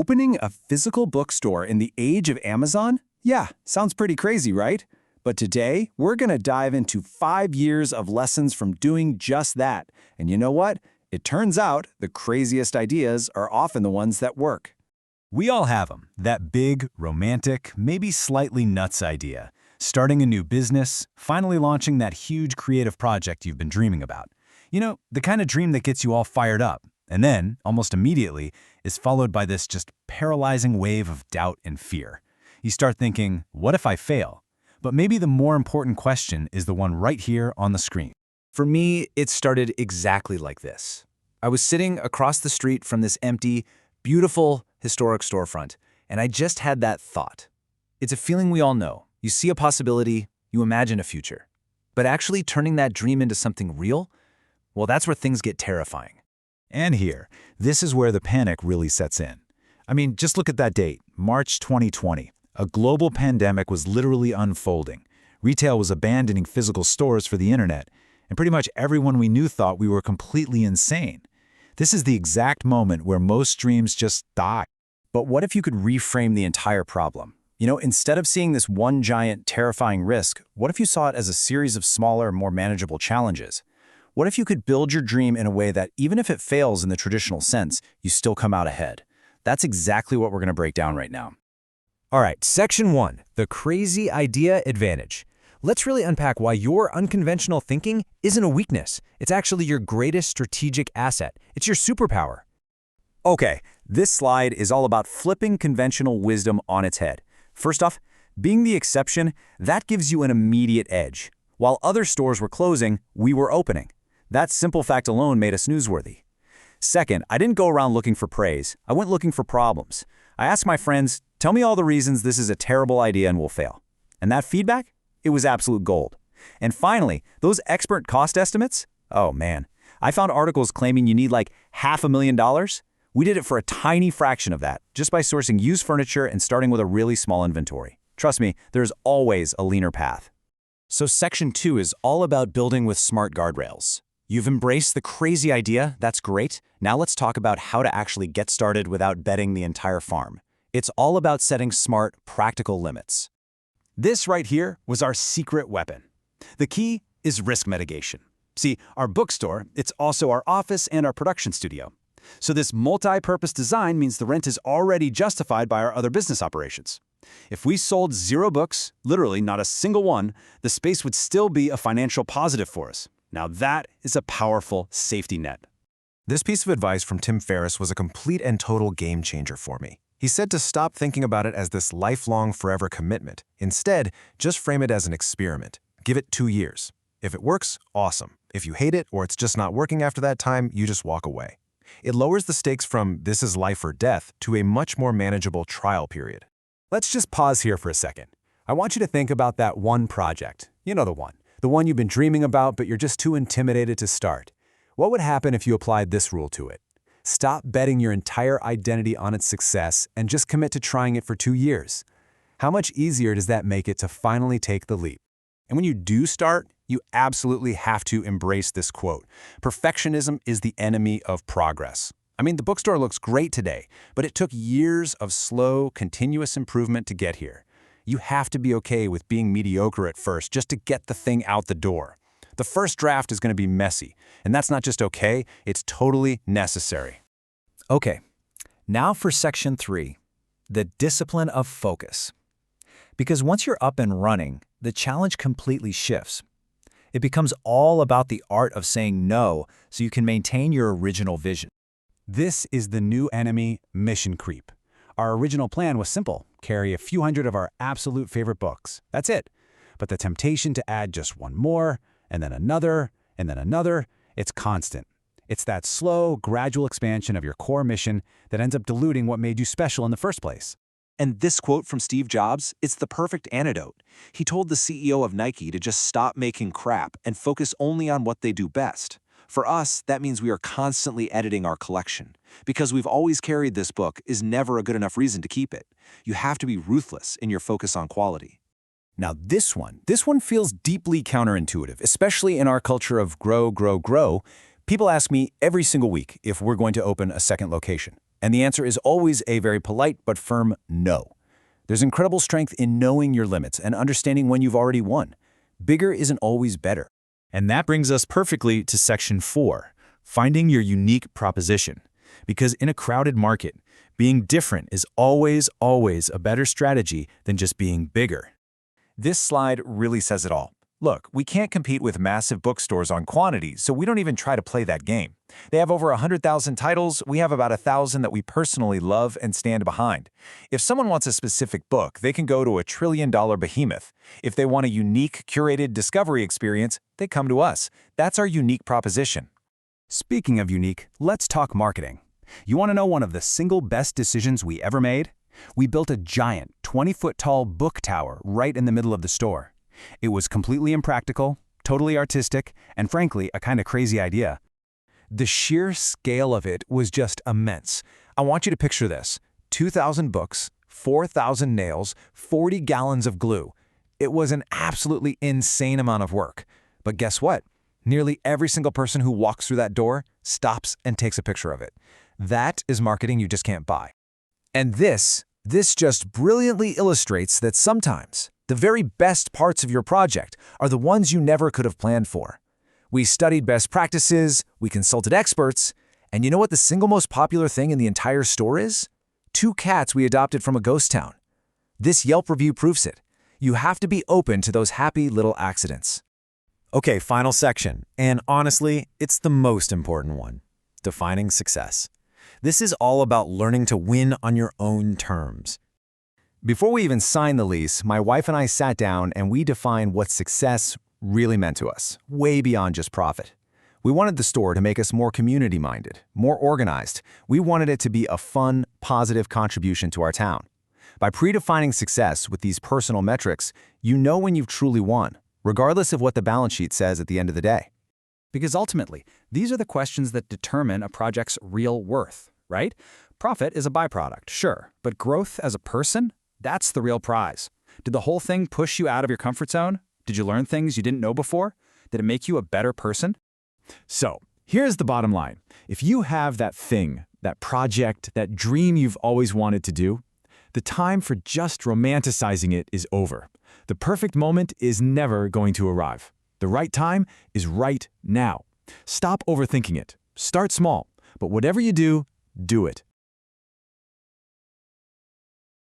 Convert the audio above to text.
Opening a physical bookstore in the age of Amazon? Yeah, sounds pretty crazy, right? But today, we're going to dive into 5 years of lessons from doing just that. And you know what? It turns out the craziest ideas are often the ones that work. We all have them, that big, romantic, maybe slightly nuts idea. Starting a new business, finally launching that huge creative project you've been dreaming about. You know, the kind of dream that gets you all fired up, and then, almost immediately, is followed by this just paralyzing wave of doubt and fear. You start thinking, what if I fail? But maybe the more important question is the one right here on the screen. For me, it started exactly like this. I was sitting across the street from this empty, beautiful, historic storefront, and I just had that thought. It's a feeling we all know. You see a possibility, you imagine a future. But actually turning that dream into something real, well, that's where things get terrifying. And here, this is where the panic really sets in. I mean, just look at that date, March 2020. A global pandemic was literally unfolding. Retail was abandoning physical stores for the internet, and pretty much everyone we knew thought we were completely insane. This is the exact moment where most dreams just die. But what if you could reframe the entire problem? You know, instead of seeing this one giant, terrifying risk, what if you saw it as a series of smaller, more manageable challenges? What if you could build your dream in a way that, even if it fails in the traditional sense, you still come out ahead? That's exactly what we're going to break down right now. All right, Section 1, the crazy idea advantage. Let's really unpack why your unconventional thinking isn't a weakness. It's actually your greatest strategic asset. It's your superpower. Okay, this slide is all about flipping conventional wisdom on its head. First off, being the exception, that gives you an immediate edge. While other stores were closing, we were opening. That simple fact alone made us newsworthy. Second, I didn't go around looking for praise. I went looking for problems. I asked my friends, tell me all the reasons this is a terrible idea and will fail. And that feedback? It was absolute gold. And finally, those expert cost estimates? Oh man, I found articles claiming you need like $500,000. We did it for a tiny fraction of that, just by sourcing used furniture and starting with a really small inventory. Trust me, there's always a leaner path. So Section 2 is all about building with smart guardrails. You've embraced the crazy idea, that's great. Now let's talk about how to actually get started without betting the entire farm. It's all about setting smart, practical limits. This right here was our secret weapon. The key is risk mitigation. See, our bookstore, it's also our office and our production studio. So this multi-purpose design means the rent is already justified by our other business operations. If we sold 0 books, literally not a single one, the space would still be a financial positive for us. Now that is a powerful safety net. This piece of advice from Tim Ferriss was a complete and total game changer for me. He said to stop thinking about it as this lifelong, forever commitment. Instead, just frame it as an experiment. Give it 2 years. If it works, awesome. If you hate it or it's just not working after that time, you just walk away. It lowers the stakes from this is life or death to a much more manageable trial period. Let's just pause here for a second. I want you to think about that one project. You know the one you've been dreaming about, but you're just too intimidated to start. What would happen if you applied this rule to it? Stop betting your entire identity on its success and just commit to trying it for 2 years. How much easier does that make it to finally take the leap? And when you do start, you absolutely have to embrace this quote. Perfectionism is the enemy of progress. I mean, the bookstore looks great today, but it took years of slow, continuous improvement to get here. You have to be okay with being mediocre at first just to get the thing out the door. The first draft is going to be messy, and that's not just okay, it's totally necessary. Okay, now for Section 3, the discipline of focus. Because once you're up and running, the challenge completely shifts. It becomes all about the art of saying no so you can maintain your original vision. This is the new enemy, mission creep. Our original plan was simple, carry a few hundred of our absolute favorite books. That's it. But the temptation to add just one more, and then another, it's constant. It's that slow, gradual expansion of your core mission that ends up diluting what made you special in the first place. And this quote from Steve Jobs, it's the perfect antidote. He told the CEO of Nike to just stop making crap and focus only on what they do best. For us, that means we are constantly editing our collection. Because we've always carried this book is never a good enough reason to keep it. You have to be ruthless in your focus on quality. Now this one feels deeply counterintuitive, especially in our culture of grow, grow, grow. People ask me every single week if we're going to open a second location. And the answer is always a very polite but firm no. There's incredible strength in knowing your limits and understanding when you've already won. Bigger isn't always better. And that brings us perfectly to Section 4, finding your unique proposition. Because in a crowded market, being different is always a better strategy than just being bigger. This slide really says it all. Look, we can't compete with massive bookstores on quantity, so we don't even try to play that game. They have over 100,000 titles, we have about 1,000 that we personally love and stand behind. If someone wants a specific book, they can go to a trillion-dollar behemoth. If they want a unique, curated discovery experience, they come to us. That's our unique proposition. Speaking of unique, let's talk marketing. You want to know one of the single best decisions we ever made? We built a giant, 20-foot-tall book tower right in the middle of the store. It was completely impractical, totally artistic, and frankly, a kind of crazy idea. The sheer scale of it was just immense. I want you to picture this. 2,000 books, 4,000 nails, 40 gallons of glue. It was an absolutely insane amount of work. But guess what? Nearly every single person who walks through that door stops and takes a picture of it. That is marketing you just can't buy. And this just brilliantly illustrates that sometimes the very best parts of your project are the ones you never could have planned for. We studied best practices, we consulted experts, and you know what the single most popular thing in the entire store is? 2 cats we adopted from a ghost town. This Yelp review proves it. You have to be open to those happy little accidents. Okay, final section, and honestly, it's the most important one. Defining success. This is all about learning to win on your own terms. Before we even signed the lease, my wife and I sat down and we defined what success really meant to us, way beyond just profit. We wanted the store to make us more community-minded, more organized. We wanted it to be a fun, positive contribution to our town. By predefining success with these personal metrics, you know when you've truly won, regardless of what the balance sheet says at the end of the day. Because ultimately, these are the questions that determine a project's real worth, right? Profit is a byproduct, sure, but growth as a person? That's the real prize. Did the whole thing push you out of your comfort zone? Did you learn things you didn't know before? Did it make you a better person? So, here's the bottom line. If you have that thing, that project, that dream you've always wanted to do, the time for just romanticizing it is over. The perfect moment is never going to arrive. The right time is right now. Stop overthinking it. Start small, but whatever you do, do it.